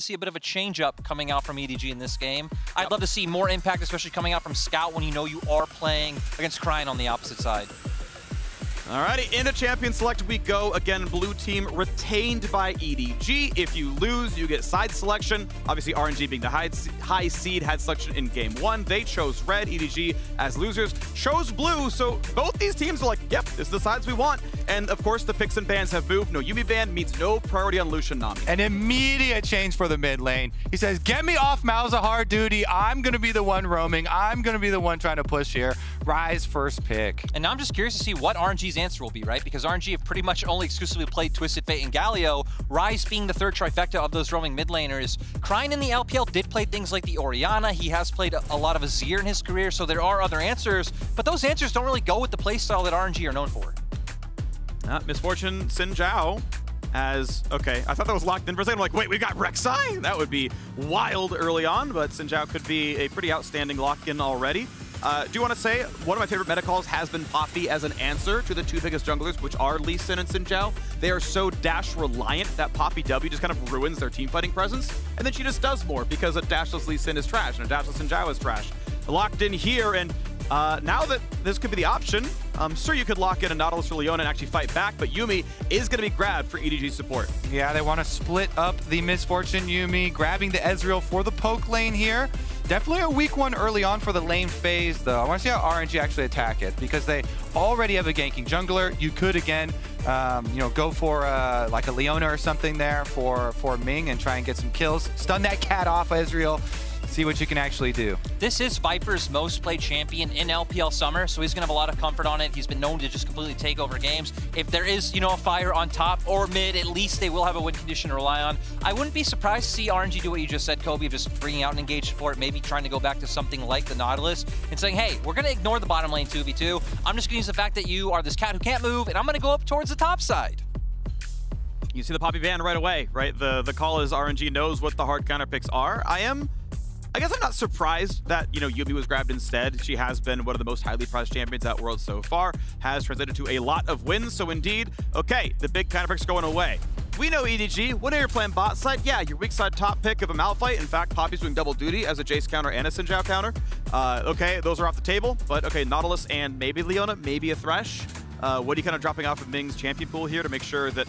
see a bit of a change-up coming out from EDG in this game. I'd love to see more impact, especially coming out from Scout when you know you are playing against Cryin on the opposite side. Alrighty, into Champion Select we go. Again, blue team retained by EDG. If you lose, you get side selection. Obviously, RNG being the high seed had selection in game 1. They chose red. EDG, as losers, chose blue. So both these teams are like, yep, this is the sides we want. And of course, the picks and bans have moved. No Yuumi ban means no priority on Lucian Nami. An immediate change for the mid lane. He says, get me off Malzahar duty. I'm going to be the one roaming. I'm going to be the one trying to push here. Ryze first pick. And now I'm just curious to see what RNG's answer will be, right? Because RNG have pretty much only exclusively played Twisted Fate and Galio, Ryze being the third trifecta of those roaming mid laners. Cryin in the LPL did play things like the Orianna. He has played a lot of Azir in his career, so there are other answers, but those answers don't really go with the playstyle that RNG are known for. Misfortune Xin Zhao has, okay, I thought that was locked in for a second. I'm like, wait, we got Rek'Sai? That would be wild early on, but Xin Zhao could be a pretty outstanding lock-in already. Do want to say, one of my favorite meta calls has been Poppy as an answer to the two biggest junglers, which are Lee Sin and Xin Zhao. They are so dash reliant that Poppy W just kind of ruins their team fighting presence, and then she just does more because a dashless Lee Sin is trash and a dashless Xin Zhao is trash. Locked in here, and now that this could be the option, I'm sure you could lock in a Nautilus or Leona and actually fight back, but Yuumi is going to be grabbed for EDG support. Yeah, they want to split up the Misfortune Yuumi, grabbing the Ezreal for the poke lane here. Definitely a weak one early on for the lane phase, though. I want to see how RNG actually attack it, because they already have a ganking jungler. You could, again, you know, go for like a Leona or something there for Ming and try and get some kills. Stun that cat off Ezreal. See what you can actually do. This is Viper's most played champion in LPL Summer, so he's going to have a lot of comfort on it. He's been known to just completely take over games. If there is, you know, a fire on top or mid, at least they will have a win condition to rely on. I wouldn't be surprised to see RNG do what you just said, Kobe, of just bringing out an engaged support, maybe trying to go back to something like the Nautilus and saying, hey, we're going to ignore the bottom lane 2v2. I'm just going to use the fact that you are this cat who can't move, and I'm going to go up towards the top side. You see the Poppy ban right away, right? The call is RNG knows what the hard counter picks are. I guess I'm not surprised that, you know, Yuumi was grabbed instead. She has been one of the most highly prized champions at Worlds so far, has translated to a lot of wins. So indeed, okay, the big counter pick's going away. We know EDG, whenever you're playing bot side, yeah, your weak side top pick of a Malphite. In fact, Poppy's doing double duty as a Jace counter and a Xin Zhao counter. Okay, those are off the table, but okay, Nautilus and maybe Leona, maybe a Thresh. What are you kind of dropping off of Ming's champion pool here to make sure that,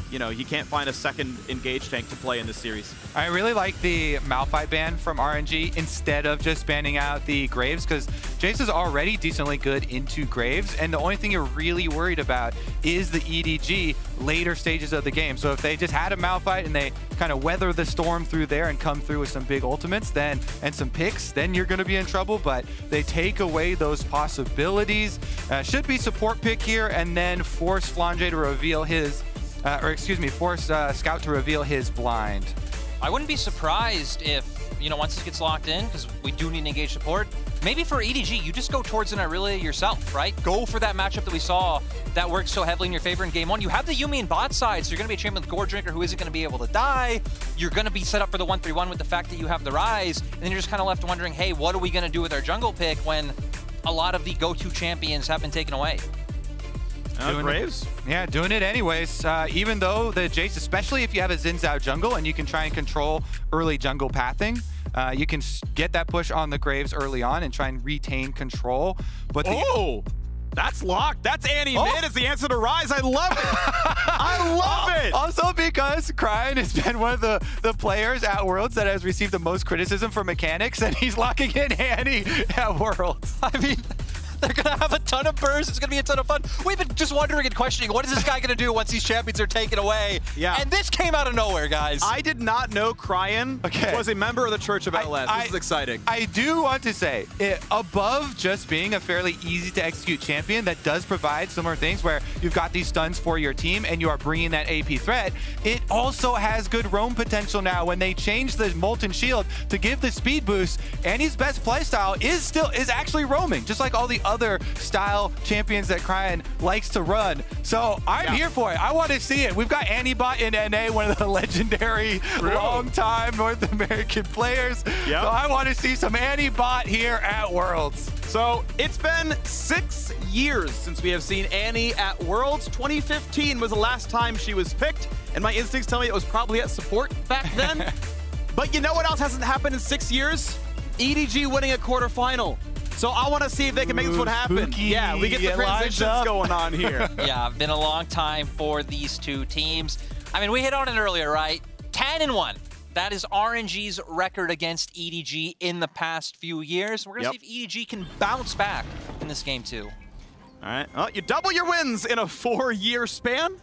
you know, he can't find a second engaged tank to play in this series? I really like the Malphite ban from RNG instead of just banning out the Graves, because Jace is already decently good into Graves, and the only thing you're really worried about is the EDG later stages of the game. So if they just had a Malphite and they kind of weather the storm through there and come through with some big ultimates then and some picks, then you're going to be in trouble, but they take away those possibilities. Should be support pick here and then force Flange to reveal his force Scout to reveal his blind. I wouldn't be surprised if, you know, once this gets locked in, because we do need to engage support, maybe for EDG, you just go towards an Irelia yourself, right? Go for that matchup that we saw that worked so heavily in your favor in game 1. You have the Yuumi in bot side, so you're going to be a champion with Gore Drinker who isn't going to be able to die. You're going to be set up for the 1-3-1 with the fact that you have the Ryze, and then you're just kind of left wondering, hey, what are we going to do with our jungle pick when a lot of the go-to champions have been taken away? Graves? Yeah, doing it anyways. Even though the Jace, especially if you have a Xin Zhao jungle and you can try and control early jungle pathing, you can get that push on the Graves early on and try and retain control. But that's locked. That's Annie mid as the answer to Ryze. I love it. I love it. Also because Cryin has been one of the players at Worlds that has received the most criticism for mechanics, and he's locking in Annie at Worlds. I mean, they're going to have a ton of bursts. It's going to be a ton of fun. We've been just wondering and questioning, what is this guy going to do once these champions are taken away? Yeah. And this came out of nowhere, guys. I did not know Cryin was a member of the Church of LS. This is exciting. I do want to say, above just being a fairly easy to execute champion that does provide similar things where you've got these stuns for your team and you are bringing that AP threat, it also has good roam potential now. When they change the Molten Shield to give the speed boost, Annie's best playstyle is actually roaming, just like all the other style champions that Cryan likes to run. So I'm here for it. I want to see it. We've got Antibot in NA, one of the legendary long-time North American players. So I want to see some Antibot here at Worlds. So it's been 6 years since we have seen Annie at Worlds. 2015 was the last time she was picked, and my instincts tell me it was probably at support back then. But you know what else hasn't happened in 6 years? EDG winning a quarterfinal. So I want to see if they can make this one happen. Spooky. Yeah, we get the transitions going on here. Yeah, been a long time for these two teams. I mean, we hit on it earlier, right? 10-1. That is RNG's record against EDG in the past few years. We're going to see if EDG can bounce back in this game too. All right, well, you double your wins in a 4-year span.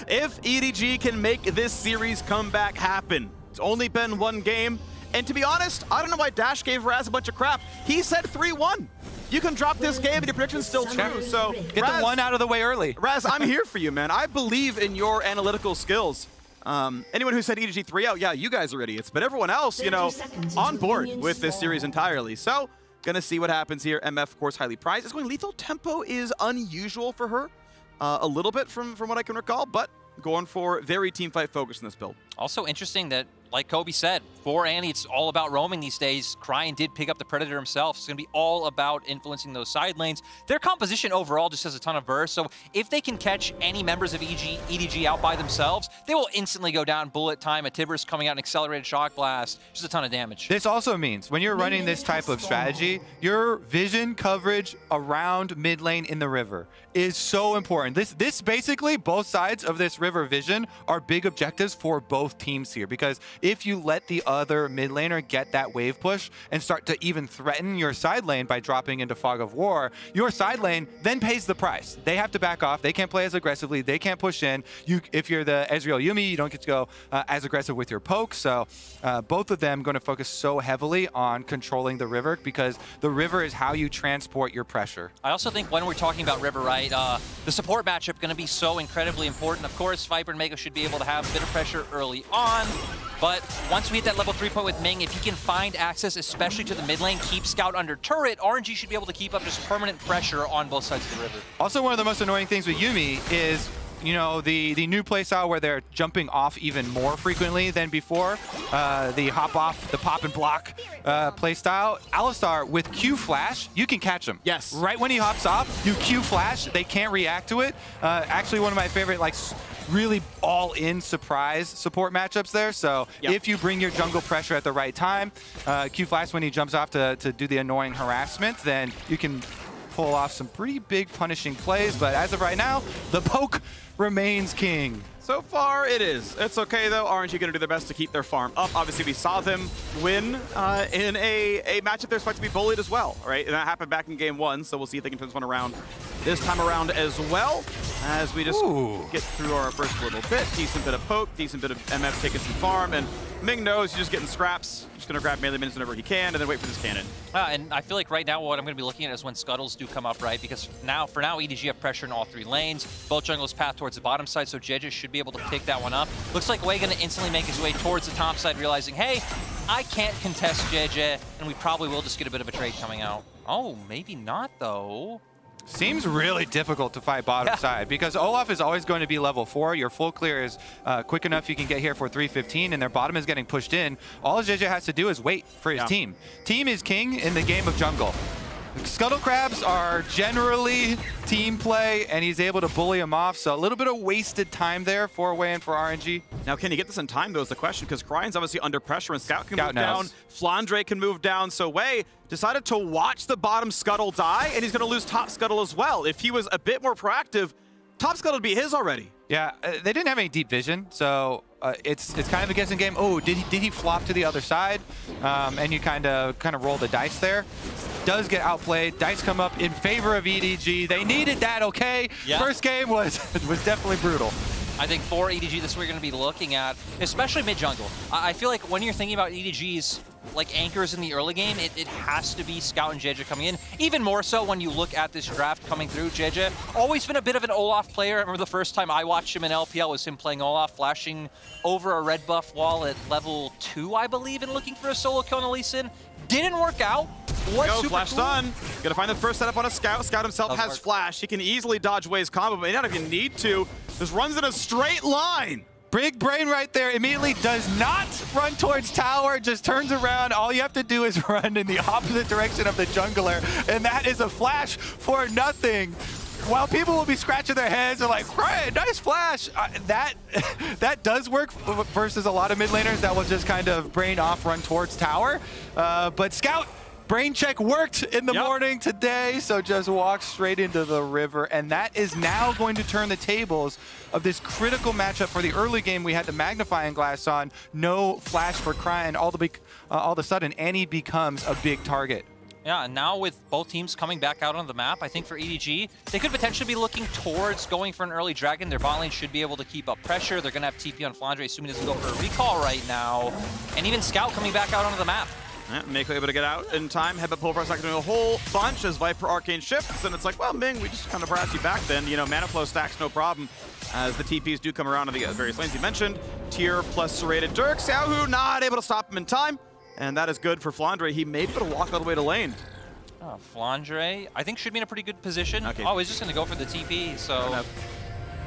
If EDG can make this series comeback happen. It's only been 1 game. And to be honest, I don't know why Dash gave Raz a bunch of crap. He said 3-1. You can drop this game and your prediction's still true. So get Raz, the 1 out of the way early. Raz, I'm here for you, man. I believe in your analytical skills. Anyone who said EDG 3-0, yeah, you guys are idiots. But everyone else, you know, on board with this series entirely. So, gonna see what happens here. MF, of course, highly prized. It's going lethal. Tempo is unusual for her, a little bit from what I can recall, but going for very team fight focus in this build. Also interesting that, like Kobe said, for Annie, it's all about roaming these days. Cryan did pick up the Predator himself. It's going to be all about influencing those side lanes. Their composition overall just has a ton of burst, so if they can catch any members of EDG out by themselves, they will instantly go down bullet time. A Tibbers coming out an accelerated shock blast. Just a ton of damage. This also means when you're running this type of strategy, your vision coverage around mid lane in the river is so important. This basically, both sides of this river vision are big objectives for both teams here, because if you let the other mid laner get that wave push and start to even threaten your side lane by dropping into Fog of War, your side lane then pays the price. They have to back off. They can't play as aggressively. They can't push in. If you're the Ezreal Yuumi, you don't get to go as aggressive with your poke. So both of them going to focus so heavily on controlling the river, because the river is how you transport your pressure. I also think when we're talking about river, right, the support matchup going to be so incredibly important. Of course, Viper and Mega should be able to have a bit of pressure early on, but once we hit that level 3 point with Ming, if he can find access, especially to the mid lane, keep Scout under turret, RNG should be able to keep up just permanent pressure on both sides of the river. Also, one of the most annoying things with Yuumi is, you know, the new playstyle where they're jumping off even more frequently than before. The hop off, the pop and block playstyle. Alistar with Q flash, you can catch him. Yes. Right when he hops off, you Q flash, they can't react to it. Actually, one of my favorite, like, really all-in surprise support matchups there. So if you bring your jungle pressure at the right time, Q flash when he jumps off to do the annoying harassment, then you can pull off some pretty big punishing plays. But as of right now, the poke remains king. So far, it is. It's okay, though. RNG going to do their best to keep their farm up. Obviously, we saw them win in a matchup they're supposed to be bullied as well, right? And that happened back in game 1, so we'll see if they can turn this one around this time around as well, as we just get through our first little bit. Decent bit of poke, decent bit of MF taking some farm, and Ming knows he's just getting scraps. Just going to grab melee minions whenever he can, and then wait for this cannon. And I feel like right now what I'm going to be looking at is when scuttles do come up, right? Because for now, EDG have pressure in all 3 lanes. Both jungles path towards the bottom side, so JJ should be able to pick that one up. Looks like Wei going to instantly make his way towards the top side, realizing, hey, I can't contest JJ, and we probably will just get a bit of a trade coming out. Oh, maybe not, though. Seems really difficult to fight bottom side, because Olaf is always going to be level 4. Your full clear is quick enough you can get here for 315, and their bottom is getting pushed in. All JJ has to do is wait for his team. Team is king in the game of jungle. Scuttle Crabs are generally team play, and he's able to bully him off, so a little bit of wasted time there for Wei and for RNG. Now, can he get this in time, though, is the question, because Cryan's obviously under pressure, and Scout can move down, Flandre can move down, so Wei decided to watch the bottom Scuttle die, and he's going to lose top Scuttle as well. If he was a bit more proactive, top Scuttle would be his already. Yeah, they didn't have any deep vision, so it's kind of a guessing game. Oh, did he flop to the other side? And you kind of roll the dice there. Does get outplayed. Dice come up in favor of EDG. They needed that, okay? Yeah. First game was definitely brutal. I think for EDG, this is what we're going to be looking at, especially mid-jungle. I feel like when you're thinking about EDG's like anchors in the early game, it has to be Scout and JJ coming in. Even more so when you look at this draft coming through. JJ, always been a bit of an Olaf player. I remember the first time I watched him in LPL was him playing Olaf, flashing over a red buff wall at level 2, I believe, and looking for a solo kill on Lee Sin. Didn't work out, was Go, super flash cool. stun. Gonna find the first setup on a Scout. Scout himself Doesn't has work. flash. He can easily dodge Way's combo, but may not even need to. Just runs in a straight line. Big brain right there. Immediately does not run towards tower, just turns around. All you have to do is run in the opposite direction of the jungler, and that is a flash for nothing. While people will be scratching their heads and like, right, nice flash. That does work versus a lot of mid laners that will just kind of brain off, run towards tower. But Scout, brain check worked in the morning today, so just walk straight into the river, and that is now going to turn the tables of this critical matchup for the early game. We had the magnifying glass on, no flash for Cryan. All of a sudden, Annie becomes a big target. Yeah, and now with both teams coming back out on the map, I think for EDG, they could potentially be looking towards going for an early dragon. Their bot lane should be able to keep up pressure. They're going to have TP on Flandre, assuming he doesn't go for a recall right now. And even Scout coming back out onto the map. Yeah, Mako able to get out in time. Headbutt Pulverize not doing a whole bunch as Viper Arcane shifts, and it's like, well, Ming, we just kind of harassed you back then. You know, mana flow stacks, no problem. As the TPs do come around to the various lanes you mentioned. Tier plus serrated Dirk. Xiaohu not able to stop him in time. And that is good for Flandre. He may be able to walk all the way to lane. Oh, Flandre, I think should be in a pretty good position. Okay. Oh, he's just going to go for the TP, so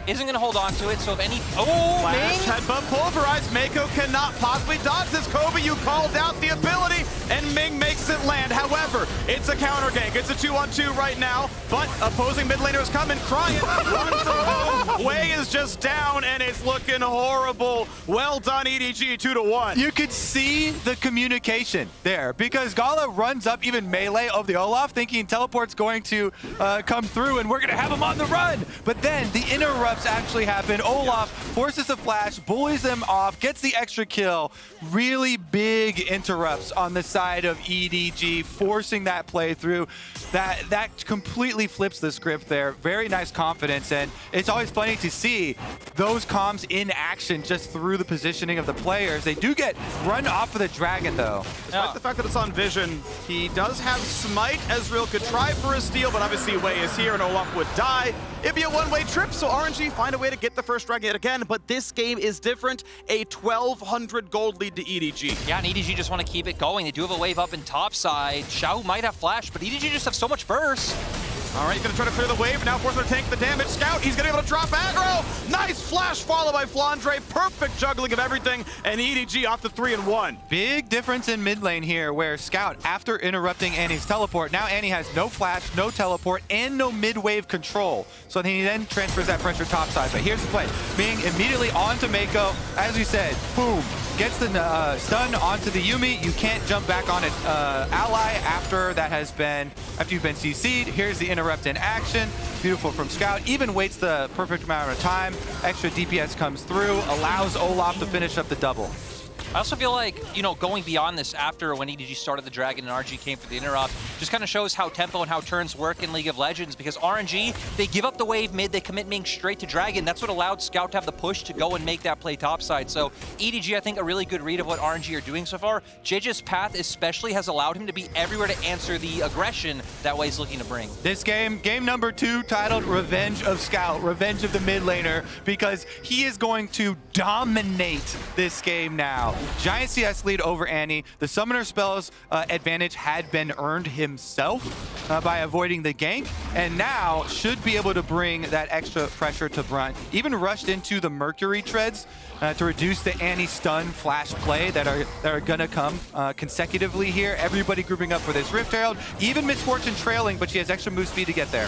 isn't going to hold on to it. So if any, Ming! Headbutt Pulverize. Mako cannot possibly dodge this. Kobe, you called out the ability, and Ming makes it land. However, it's a counter gank. It's a 2-on-2 right now, but opposing mid laner is coming. Crying, runs from home. Wei is just down, and it's looking horrible. Well done, EDG, 2-1. You could see the communication there because Gala runs up even melee of the Olaf thinking teleport's going to come through and we're going to have him on the run. But then the interrupts actually happen. Olaf forces a flash, bullies them off, gets the extra kill. Really big interrupts on the side of EDG, forcing that play through. That completely flips the script there. Very nice confidence, and it's always funny to see those comms in action just through the positioning of the players. They do get run off of the dragon, though. Despite the fact that it's on Vision, he does have Smite. Ezreal could try for a steal, but obviously Wei is here and Olaf would die. It'd be a one-way trip, so RNG find a way to get the first dragon yet again, but this game is different. A 1,200 gold lead to EDG. Yeah, and EDG just want to keep it going. They do have a wave up in top side. Xiao might have flash, but EDG just have so much burst. All right, he's gonna try to clear the wave. Now forcing to tank the damage. Scout, he's gonna be able to drop aggro. Nice flash follow by Flandre. Perfect juggling of everything, and EDG off the 3-1. Big difference in mid lane here where Scout, after interrupting Annie's teleport, now Annie has no flash, no teleport, and no mid-wave control. So he then transfers that pressure topside. But here's the play. Being immediately onto Mako, as we said, boom, gets the stun onto the Yuumi. You can't jump back on an ally after you've been CC'd. Here's the interrupt in action. Beautiful from Scout. Even waits the perfect amount of time. Extra DPS comes through, allows Olaf to finish up the double. I also feel like, you know, going beyond this after when EDG started the Dragon and RNG came for the interrupt, just kind of shows how tempo and how turns work in League of Legends, because RNG, they give up the wave mid, they commit Ming straight to Dragon. That's what allowed Scout to have the push to go and make that play topside. So EDG, I think, a really good read of what RNG are doing so far. JJ's path especially has allowed him to be everywhere to answer the aggression that Way's looking to bring. This game number 2, titled Revenge of Scout, Revenge of the mid laner, because he is going to dominate this game now. Giant CS lead over Annie. The summoner spells advantage had been earned himself by avoiding the gank, and now should be able to bring that extra pressure to brunt. Even rushed into the Mercury treads to reduce the Annie stun flash play that are gonna come consecutively here. Everybody grouping up for this Rift Herald. Even Misfortune trailing, but she has extra move speed to get there.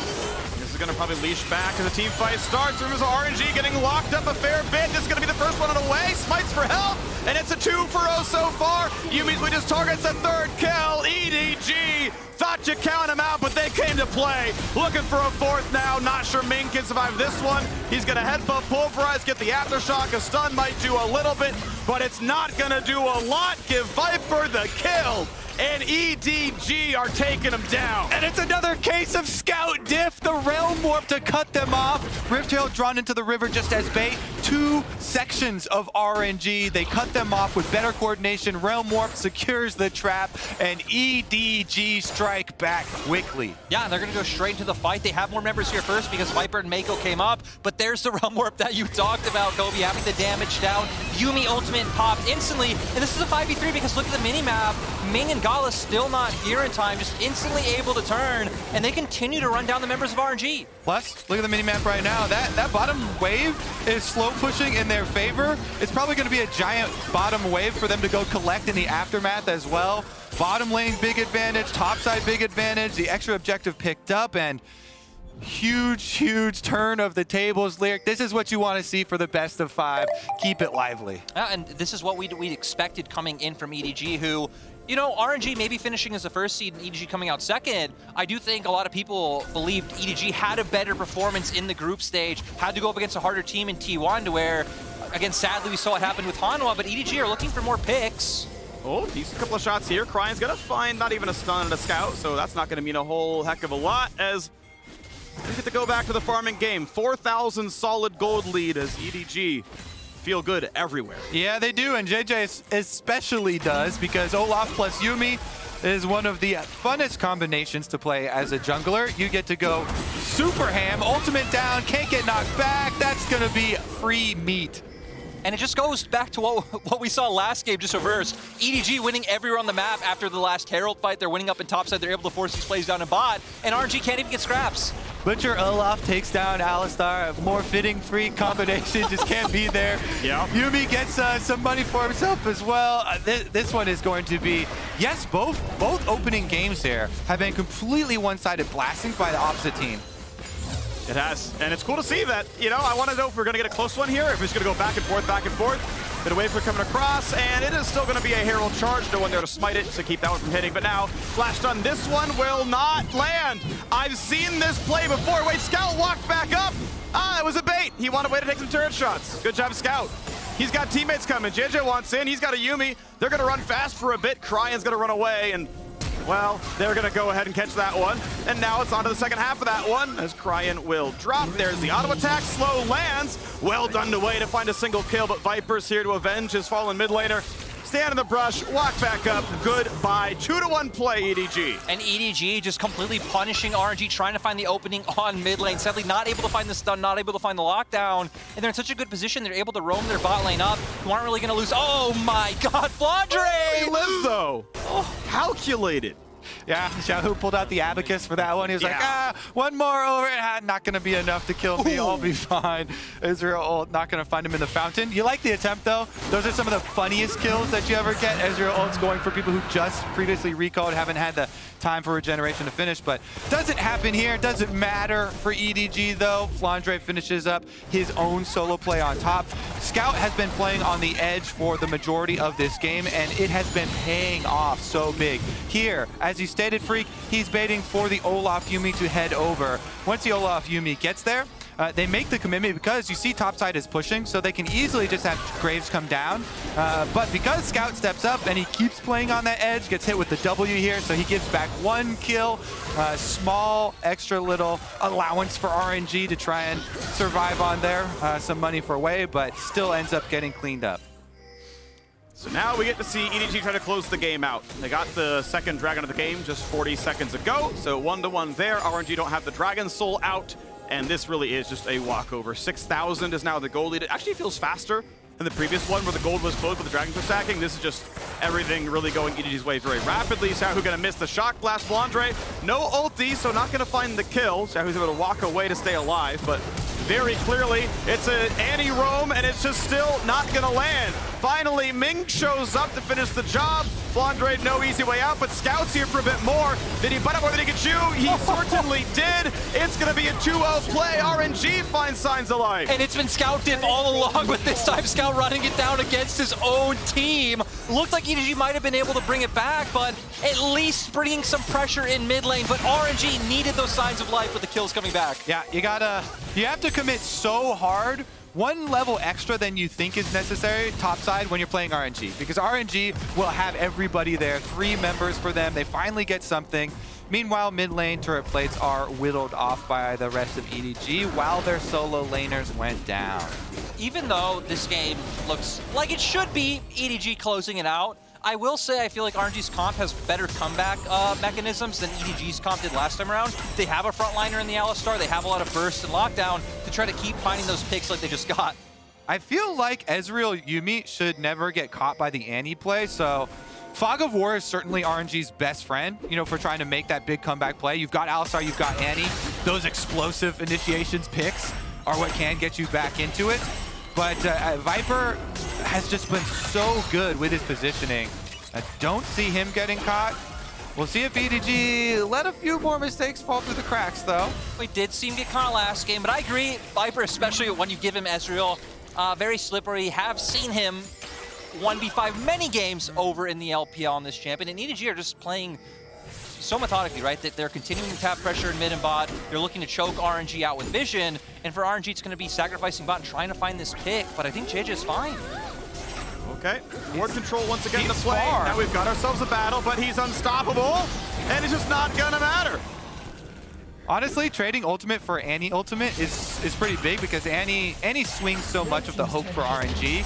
This is gonna probably leash back as the team fight starts. Rumors of RNG getting locked up a fair bit. This is gonna be the first one on the way. Smites for help, and it's a 2-for-0 so far. Yumi's just targets the third kill. EDG thought you count him out, but they came to play. Looking for a fourth now. Not sure Ming can survive this one. He's gonna headbutt Pulverize, get the aftershock. A stun might do a little bit, but it's not gonna do a lot. Give Viper the kill, and EDG are taking him down. And it's another case of Scout diff, the Realm Warp to cut them off. Rift Herald drawn into the river just as bait. 2 sections of RNG. They cut them off with better coordination. Realm Warp secures the trap, and EDG strike strike back quickly. Yeah, they're going to go straight into the fight. They have more members here first because Viper and Mako came up, but there's the Realm Warp that you talked about, Kobe, having the damage down. Yuumi ultimate popped instantly, and this is a 5v3 because look at the mini-map. Ming and Gala still not here in time, just instantly able to turn, and they continue to run down the members of RNG. Plus, look at the mini-map right now. That bottom wave is slow pushing in their favor. It's probably going to be a giant bottom wave for them to go collect in the aftermath as well. Bottom lane, big advantage. Top side, big advantage. The extra objective picked up, and huge turn of the tables. Lyric, this is what you want to see for the best of 5. Keep it lively. And this is what we expected coming in from EDG, who, you know, RNG maybe finishing as the first seed and EDG coming out second. I do think a lot of people believed EDG had a better performance in the group stage, had to go up against a harder team in T1 to where, again, sadly we saw what happened with Hanwha, but EDG are looking for more picks. Oh, decent couple of shots here. Cryan's gonna find not even a stun and a scout, so that's not gonna mean a whole heck of a lot as we get to go back to the farming game. 4,000 solid gold lead as EDG feel good everywhere. Yeah, they do, and JJ especially does, because Olaf plus Yuumi is one of the funnest combinations to play as a jungler. You get to go super ham, ultimate down, can't get knocked back. That's gonna be free meat. And it just goes back to what we saw last game, just reversed. EDG winning everywhere on the map after the last Herald fight. They're winning up in top side. They're able to force these plays down in bot, and RNG can't even get scraps. Butcher Olaf takes down Alistar. A more fitting free combination, just can't be there. Yeah. Yuumi gets some money for himself as well. This one is going to be, yes, both opening games here have been completely one-sided blastings by the opposite team. It has, and it's cool to see that. You know, I want to know if we're going to get a close one here, if it's going to go back and forth. Bit of wave for coming across, and it is still going to be a Herald charge. No one there to smite it to keep that one from hitting. But now, flash stun. This one will not land. I've seen this play before. Wait, Scout walked back up. It was a bait. He wanted a way to take some turret shots. Good job, Scout. He's got teammates coming. JJ wants in. He's got a Yuumi. They're going to run fast for a bit. Cryan's going to run away, and well, they're going to go ahead and catch that one. And now it's on to the second half of that one as Cryan will drop. There's the auto attack. Slow lands. Well done to Way to find a single kill, but Viper's here to avenge his fallen mid laner. Stand in the brush, walk back up. Goodbye. 2-1 play, EDG. And EDG just completely punishing RNG, trying to find the opening on mid lane. Sadly, not able to find the stun, not able to find the lockdown. And they're in such a good position, they're able to roam their bot lane up. You aren't really going to lose. Oh my god, Flandre! He lives, though. Oh, calculated. Yeah, Xiaohu pulled out the abacus for that one. He was like, one more over. Not going to be enough to kill me. I'll be fine. Ezreal ult, not going to find him in the fountain. You like the attempt, though. Those are some of the funniest kills that you ever get. Ezreal ult's going for people who just previously recalled, haven't had the time for regeneration to finish, but doesn't happen here. Doesn't matter for EDG, though. Flandre finishes up his own solo play on top. Scout has been playing on the edge for the majority of this game, and it has been paying off so big. Here, as you stated, Freak, he's baiting for the Olaf Yuumi to head over. Once the Olaf Yuumi gets there, they make the commitment because you see topside is pushing, so they can easily just have Graves come down. But because Scout steps up and he keeps playing on that edge, gets hit with the W here, so he gives back 1 kill. Small, extra little allowance for RNG to try and survive on there. Some money for Way, but still ends up getting cleaned up. So now we get to see EDG try to close the game out. They got the second Dragon of the game just 40 seconds ago, so 1-1 there. RNG don't have the Dragon Soul out, and this really is just a walkover. 6,000 is now the gold lead. It actually feels faster than the previous one where the gold was closed, but the Dragons were stacking. This is just everything really going EDG's way very rapidly. Xiaohu gonna miss the shock blast. Flandre, no ulti, so not gonna find the kill. Xiaohu's able to walk away to stay alive, but very clearly it's an anti-roam, and it's just still not gonna land. Finally, Ming shows up to finish the job. Flandre, no easy way out, but Scout's here for a bit more. Did he butt up more than he could chew? He certainly did. It's gonna be a 2-0 play. RNG finds signs of life. And it's been Scout diff all along, with this time Scout running it down against his own team. Looked like EDG might have been able to bring it back, but at least bringing some pressure in mid lane. But RNG needed those signs of life with the kills coming back. Yeah, you have to commit so hard. 1 level extra than you think is necessary topside when you're playing RNG, because RNG will have everybody there, 3 members for them. They finally get something. Meanwhile, mid lane turret plates are whittled off by the rest of EDG while their solo laners went down. Even though this game looks like it should be EDG closing it out, I will say I feel like RNG's comp has better comeback mechanisms than EDG's comp did last time around. They have a frontliner in the Alistar. They have a lot of burst and lockdown to try to keep finding those picks like they just got. I feel like Ezreal Yuumi should never get caught by the Annie play, so Fog of War is certainly RNG's best friend, you know, for trying to make that big comeback play. You've got Alistar, you've got Annie. Those explosive initiations picks are what can get you back into it. But Viper has just been so good with his positioning. I don't see him getting caught. We'll see if EDG let a few more mistakes fall through the cracks, though. We did see him get caught last game, but I agree, Viper, especially when you give him Ezreal, very slippery. Have seen him 1v5 many games over in the LPL on this champion, and EDG are just playing so methodically, right? That they're continuing to tap pressure in mid and bot. They're looking to choke RNG out with vision, and for RNG, it's going to be sacrificing bot and trying to find this pick, but I think JJ is fine. Okay, ward control once again to play. Now we've got ourselves a battle, but he's unstoppable, and it's just not gonna matter. Honestly, trading ultimate for Annie ultimate is pretty big because Annie swings so much of the hope for RNG.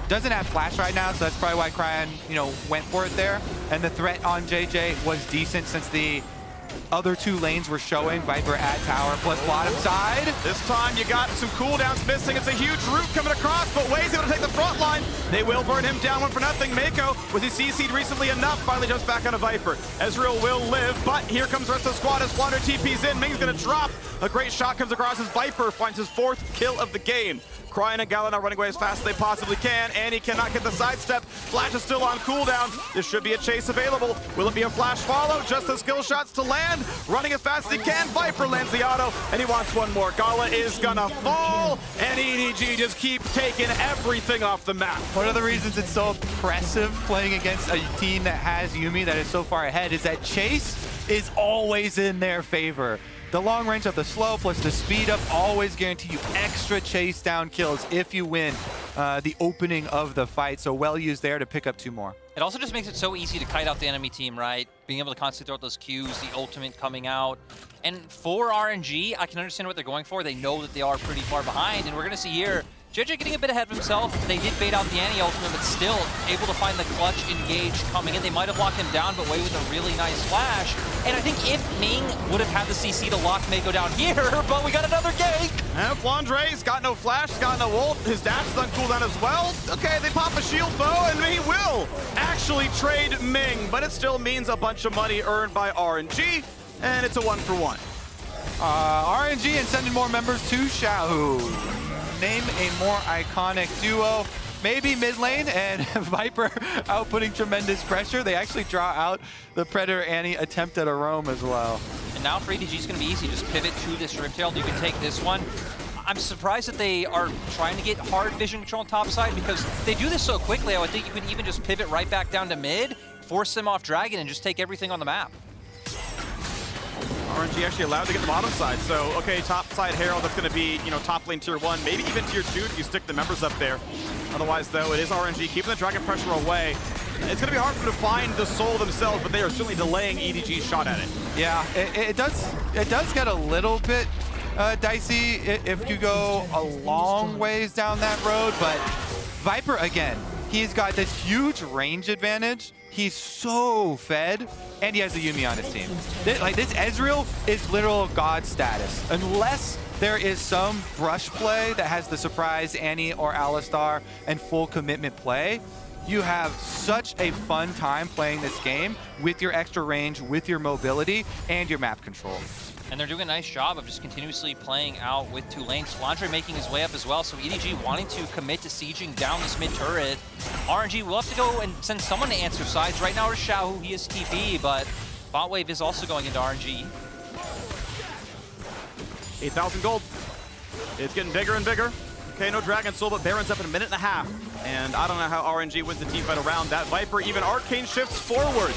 Doesn't have flash right now, so that's probably why Cryan, you know, went for it there. And the threat on JJ was decent since the other two lanes were showing. Viper at tower plus bottom side. This time you got some cooldowns missing. It's a huge root coming across, but Way's able to take the front line. They will burn him down 1-0. Mako, with his CC'd recently enough, finally jumps back on a Viper. Ezreal will live, but here comes the rest of the squad as Flounder TP's in. Ming's gonna drop. A great shot comes across as Viper finds his 4th kill of the game. Cryan and Gala are running away as fast as they possibly can. Annie cannot get the sidestep. Flash is still on cooldown. This should be a chase available. Will it be a flash follow? Just the skill shots to land. Running as fast as he can. Viper lands the auto, and he wants one more. Gala is gonna fall, and EDG just keep taking everything off the map. One of the reasons it's so impressive playing against a team that has Yuumi that is so far ahead is that chase is always in their favor. The long range of the slow plus the speed up always guarantee you extra chase down kills if you win the opening of the fight. So well used there to pick up 2 more. It also just makes it so easy to kite out the enemy team, right? Being able to constantly throw out those Qs, the ultimate coming out. And for RNG, I can understand what they're going for. They know that they are pretty far behind, and we're going to see here JJ getting a bit ahead of himself. They did bait out the Annie ultimate, but still able to find the clutch engage coming in. They might have locked him down, but Way with a really nice flash. And I think if Ming would have had the CC to lock Mako down here, but we got another gank. And Flandre's got no flash, got no ult. His dash is on cooldown as well. Okay, they pop a shield bow, and he will actually trade Ming, but it still means a bunch of money earned by RNG, and it's a 1-for-1. RNG and sending more members to Xiaohu. Name a more iconic duo. Maybe mid lane and Viper outputting tremendous pressure. They actually draw out the Predator Annie attempt at a roam as well. And now for EDG, it's going to be easy. Just pivot to this Riptail. You can take this one. I'm surprised that they are trying to get hard vision control on top side because they do this so quickly. I would think you could even just pivot right back down to mid, force them off Dragon, and just take everything on the map. RNG actually allowed to get the bottom side, so okay, top side Herald, that's going to be, you know, top lane tier 1, maybe even tier 2 if you stick the members up there. Otherwise, though, it is RNG keeping the Dragon pressure away. It's going to be hard for them to find the soul themselves, but they are certainly delaying EDG's shot at it. Yeah, it does get a little bit dicey if you go a long ways down that road, but Viper, again, he's got this huge range advantage. He's so fed, and he has a Yuumi on his team. This Ezreal is literal god status. Unless there is some brush play that has the surprise Annie or Alistar and full commitment play, you have such a fun time playing this game with your extra range, with your mobility, and your map control. And they're doing a nice job of just continuously playing out with 2 lanes. Flandre making his way up as well, so EDG wanting to commit to sieging down this mid turret. RNG will have to go and send someone to answer sides. Right now, it's Xiaohu, he is TP, but bot wave is also going into RNG. 8,000 gold. It's getting bigger and bigger. Okay, no Dragon Soul, but Baron's up in a minute and a half. And I don't know how RNG wins the teamfight around that. Viper even Arcane shifts forward.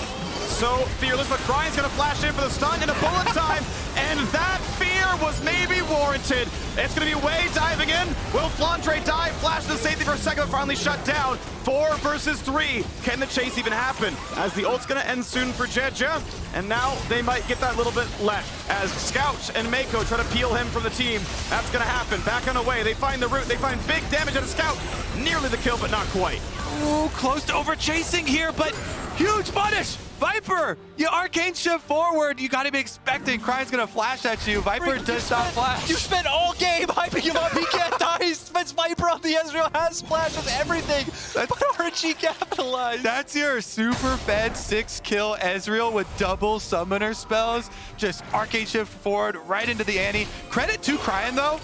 So fearless, but Cryan's gonna flash in for the stun and a bullet time. And that fear was maybe warranted. It's gonna be Way diving in. Will Flandre die? Flash to safety for a second, but finally shut down. 4 versus 3. Can the chase even happen? As the ult's gonna end soon for Jeja. And now they might get that little bit left. As Scout and Mako try to peel him from the team. That's gonna happen. Back on the way. They find the root. They find big damage on a Scout. Nearly the kill, but not quite. Ooh, close to over chasing here, but huge punish. Viper, you arcane shift forward. You gotta be expecting Crying's gonna flash at you. Viper does not flash. You spent all game hyping him up. He can't die. He spends Viper on the Ezreal, has splashes, everything. But RNG capitalized. That's your super fed 6-kill Ezreal with double summoner spells. Just arcane shift forward right into the Annie. Credit to Crying though.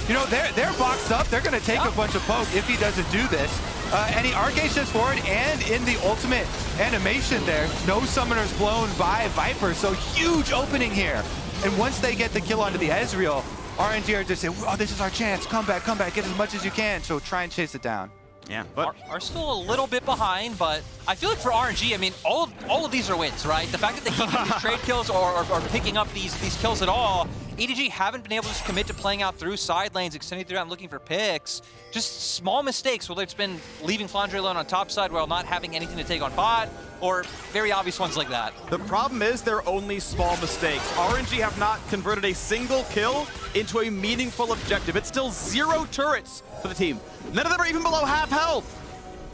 You know, they're boxed up. They're gonna take a bunch of poke if he doesn't do this. And he arcane shifts forward, and in the ultimate animation there, no summoners blown by Viper, so huge opening here. And once they get the kill onto the Ezreal, RNG are just saying, oh, this is our chance, come back, get as much as you can, so try and chase it down. Yeah, but are still a little bit behind, but I feel like for RNG, I mean, all of these are wins, right? The fact that they keep getting these trade kills or picking up these kills at all, EDG haven't been able to commit to playing out through side lanes, extending through and looking for picks. Just small mistakes, whether it's been leaving Flandre alone on top side while not having anything to take on bot, or very obvious ones like that. The problem is they're only small mistakes. RNG have not converted a single kill into a meaningful objective. It's still 0 turrets for the team. None of them are even below half health.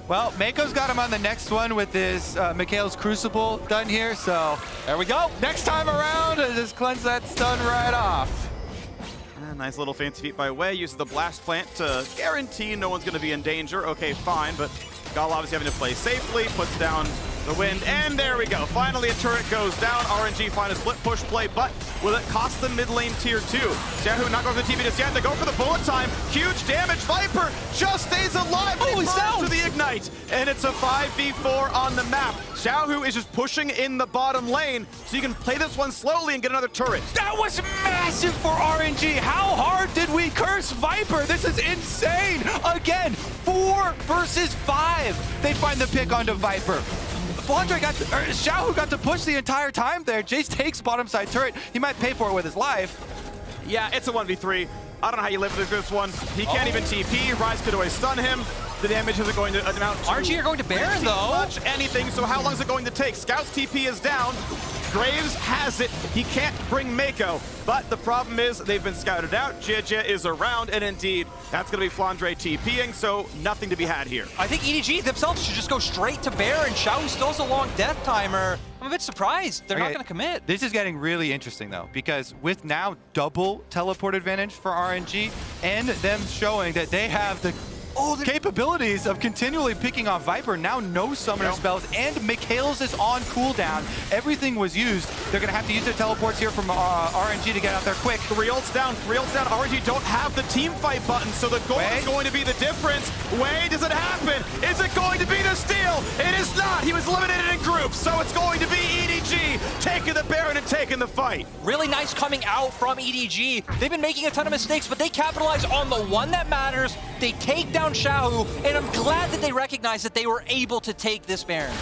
Well, Mako's got him on the next one with his Mikhail's Crucible done here, so there we go. Next time around, just cleanse that stun right off. Nice little fancy feat by Wei. Uses the blast plant to guarantee no one's going to be in danger. Okay, fine, but Gall obviously having to play safely, puts down the wind, and there we go. Finally, a turret goes down. RNG find a split push play, but will it cost them mid lane tier 2? Xiaohu not going for the TP just yet. They go for the bullet time. Huge damage. Viper just stays alive. Oh, he's down to the ignite, and it's a 5v4 on the map. Xiaohu is just pushing in the bottom lane, so you can play this one slowly and get another turret. That was massive for RNG. How hard did we curse Viper? This is insane. Again, 4 versus 5. They find the pick onto Viper. Xiaohu got to push the entire time there. Jace takes bottom side turret. He might pay for it with his life. Yeah, it's a 1v3. I don't know how you live with this one. He can't even TP. Rise could always stun him. The damage isn't going to amount to RNG are going to Baron though. Much anything, so how long is it going to take? Scout's TP is down. Graves has it. He can't bring Mako, but the problem is they've been scouted out. Jia is around, and indeed, that's going to be Flandre TPing, so nothing to be had here. I think EDG themselves should just go straight to Baron. Xiaohu still has a long death timer. I'm a bit surprised they're not going to commit. This is getting really interesting, though, because with now double teleport advantage for RNG and them showing that they have the capabilities of continually picking off Viper, now no summoner spells, and Mikhail's is on cooldown. Everything was used. They're going to have to use their teleports here from RNG to get out there quick. 3 ults down, 3 ults down. RNG don't have the team fight button, so the goal is going to be the difference. Wei, does it happen? Is it going to be the steal? It is not. He was eliminated in groups, so it's going to be EDG taking the Baron and taking the fight. Really nice coming out from EDG. They've been making a ton of mistakes, but they capitalize on the one that matters. They take down Xiaohu, and I'm glad that they recognize that they were able to take this Baron.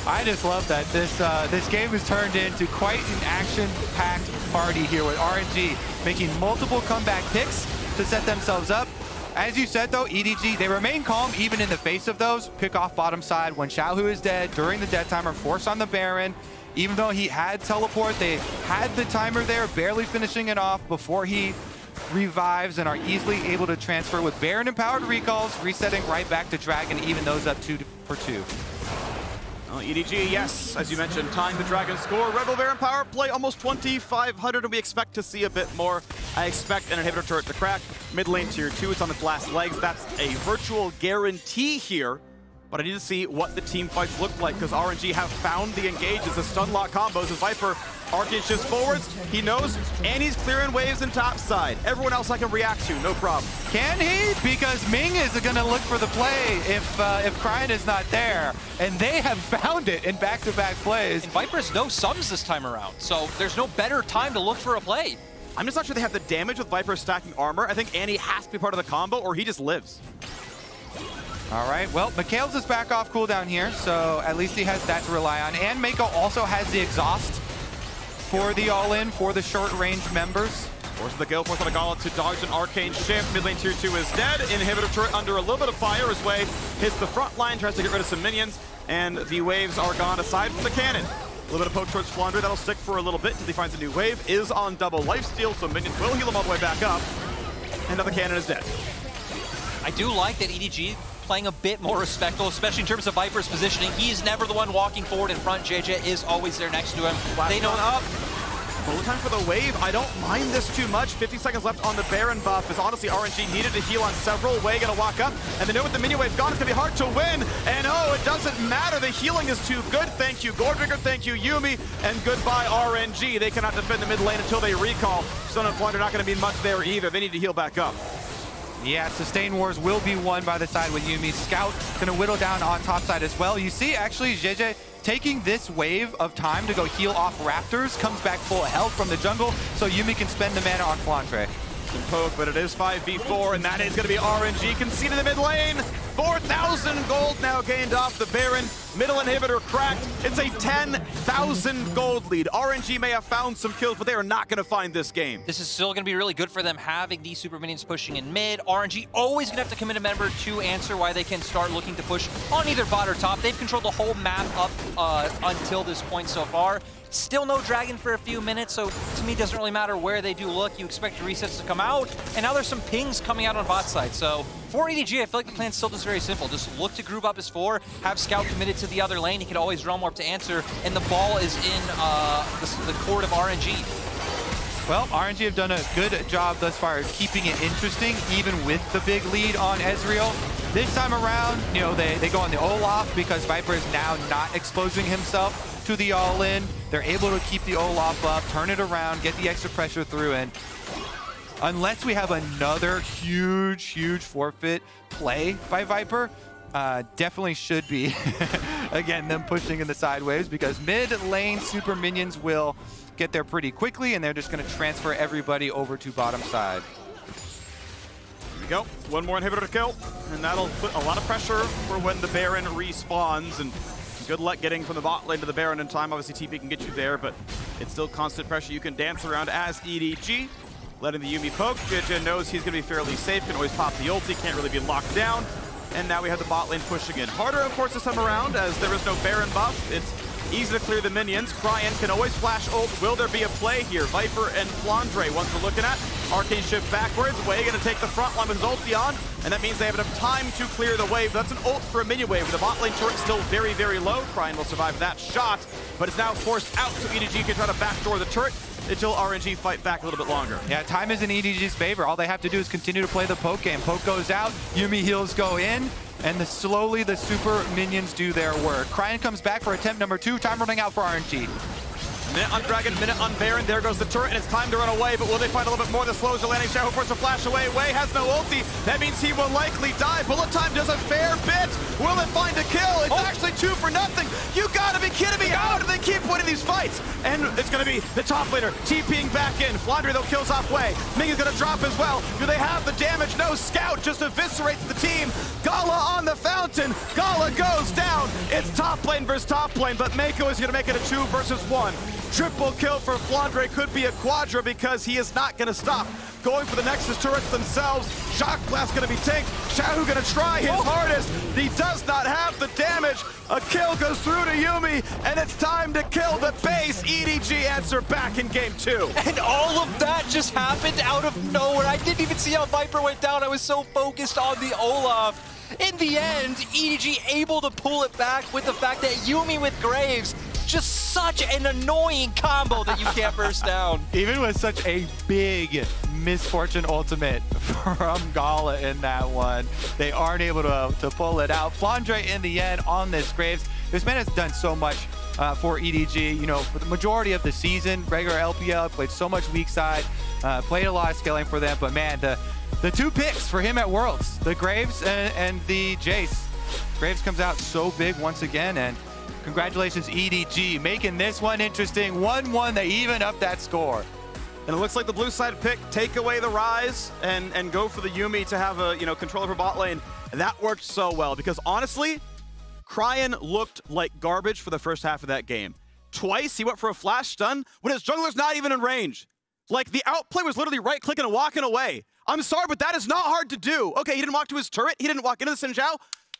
I just love that this game has turned into quite an action-packed party here with RNG making multiple comeback picks to set themselves up. As you said, though, EDG, they remain calm even in the face of those. Pick off bottom side when Xiaohu is dead during the death timer, force on the Baron. Even though he had teleport, they had the timer there, barely finishing it off before he revives and are easily able to transfer with Baron empowered recalls, resetting right back to Dragon, even those up 2 for 2. Well, EDG, yes, as you mentioned, tying the Dragon score. Rebel Baron power play almost 2,500, and we expect to see a bit more. I expect an inhibitor turret to crack. Mid lane tier 2, it's on its last legs. That's a virtual guarantee here. But I need to see what the team fights look like, because RNG have found the engages, the stun lock combos as Viper arcane shifts forwards. He knows, and he's clearing waves in top side. Everyone else I can react to, no problem. Can he? Because Ming is going to look for the play if Crying is not there, and they have found it in back-to-back plays. And Viper's no sums this time around, so there's no better time to look for a play. I'm just not sure they have the damage with Viper stacking armor. I think Annie has to be part of the combo, or he just lives. All right, well, Mikhail's is back off cooldown here, so at least he has that to rely on. And Mako also has the exhaust for the all-in, for the short-range members. Forces the Gale Force on a Gauntlet to dodge an arcane shift. Mid lane tier 2 is dead. Inhibitor turret under a little bit of fire as Wei hits the front line, tries to get rid of some minions, and the waves are gone aside from the cannon. A little bit of poke towards Flandre, that'll stick for a little bit until he finds a new wave. Is on double lifesteal, so minions will heal him all the way back up. And now the cannon is dead. I do like that EDG playing a bit more respectful, especially in terms of Viper's positioning. He's never the one walking forward in front. JJ is always there next to him. They know up. Full time for the wave. I don't mind this too much. 50 seconds left on the Baron buff, as honestly RNG needed to heal on several. Way gonna walk up, and they know with the minion wave gone, it's gonna be hard to win. And oh, it doesn't matter. The healing is too good. Thank you, Goredrigger. Thank you, Yuumi. And goodbye, RNG. They cannot defend the mid lane until they recall. Stone and Flunder not gonna be much there either. They need to heal back up. Yeah, Sustain Wars will be won by the side with Yuumi. Scout gonna whittle down on top side as well. You see, actually, JJ taking this wave of time to go heal off Raptors, comes back full health from the jungle, so Yuumi can spend the mana on Flandre. Some poke, but it is 5v4, and that is going to be RNG conceded the mid lane. 4,000 gold now gained off the Baron. Middle inhibitor cracked. It's a 10,000 gold lead. RNG may have found some kills, but they are not going to find this game. This is still going to be really good for them, having these super minions pushing in mid. RNG always going to have to commit a member to answer why they can start looking to push on either bot or top. They've controlled the whole map up until this point so far. Still no dragon for a few minutes, so to me it doesn't really matter where they do look. You expect resets to come out, and now there's some pings coming out on bot side. So for EDG, I feel like the plan's still just very simple. Just look to group up as 4, have Scout committed to the other lane. He can always draw more up to answer, and the ball is in the court of RNG. Well, RNG have done a good job thus far keeping it interesting, even with the big lead on Ezreal. This time around, you know, they go on the Olaf because Viper is now not exposing himself to the all-in. They're able to keep the Olaf up, turn it around, get the extra pressure through, and unless we have another huge forfeit play by Viper, definitely should be, again, them pushing in the sideways, because mid lane super minions will get there pretty quickly, and they're just going to transfer everybody over to bottom side. Here we go. One more inhibitor to kill, and that'll put a lot of pressure for when the Baron respawns. And good luck getting from the bot lane to the Baron in time. Obviously, TP can get you there, but it's still constant pressure you can dance around as EDG. Letting the Yuumi poke. JJ knows he's going to be fairly safe, can always pop the ulti, can't really be locked down. And now we have the bot lane pushing in. Harder, of course, this time around, as there is no Baron buff. It's easy to clear the minions. Cryan can always flash ult. Will there be a play here? Viper and Flandre, ones we're looking at. Arcane shift backwards. Way going to take the front line with his ulti on, and that means they have enough time to clear the wave. That's an ult for a minion wave. The bot lane turret still very, very low. Cryan will survive that shot, but it's now forced out so EDG can try to backdoor the turret until RNG fight back a little bit longer. Yeah, time is in EDG's favor. All they have to do is continue to play the poke game. Poke goes out, Yuumi heals go in, and slowly the super minions do their work. Cryan comes back for attempt number 2. Time running out for RNG. Minute on Dragon, minute on Baron. There goes the turret, and it's time to run away, but will they find a little bit more? The slows are landing. Shadow forces a flash away. Way has no ulti. That means he will likely die. Bullet time does a fair bit. Will it find a kill? It's actually 2 for nothing. You gotta be kidding me. How do they keep winning these fights? And it's gonna be the top laner TPing back in. Flandre, though, kills off Way. Ming's gonna drop as well. Do they have the damage? No. Scout just eviscerates the team. Gala on the fountain. Gala goes down. It's top lane versus top lane, but Mako is gonna make it a 2 versus 1. Triple kill for Flandre, could be a quadra because he is not going to stop. Going for the Nexus turrets themselves. Shock Blast going to be tanked. Shahu going to try his hardest. He does not have the damage. A kill goes through to Yuumi, and it's time to kill the base. EDG answer back in game 2. And all of that just happened out of nowhere. I didn't even see how Viper went down. I was so focused on the Olaf. In the end, EDG able to pull it back with the fact that Yuumi with Graves, just such an annoying combo that you can't burst down. Even with such a big misfortune ultimate from Gala in that one, they aren't able to pull it out. Flandre in the end on this Graves. This man has done so much for EDG, you know, for the majority of the season, regular LPL, played so much weak side, played a lot of scaling for them, but man, the 2 picks for him at Worlds, the Graves and the Jace. Graves comes out so big once again, and congratulations, EDG, making this one interesting. 1-1, they even up that score. And it looks like the blue side pick, take away the Rise and go for the Yuumi to have a, control over bot lane. And that worked so well because honestly, Cryan looked like garbage for the first half of that game. Twice he went for a flash stun when his jungler's not even in range. Like, the outplay was literally right-clicking and walking away. I'm sorry, but that is not hard to do. Okay, he didn't walk to his turret. He didn't walk into the Xin Zhao.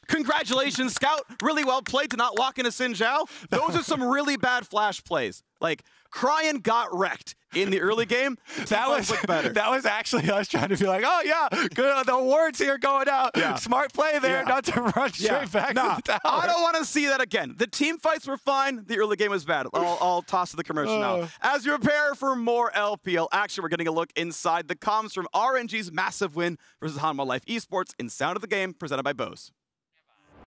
Congratulations, Scout. Really well played to not walk into Xin Zhao. Those are some really bad flash plays. Like, Cryan got wrecked in the early game. That was actually us trying to be like, oh yeah, good. The awards here going out. Yeah. Smart play there, not to run straight back to the tower. I don't want to see that again. The team fights were fine. The early game was bad. I'll toss to the commercial now. As you prepare for more LPL action, we're getting a look inside the comms from RNG's massive win versus Hanwha Life eSports in Sound of the Game, presented by Bose.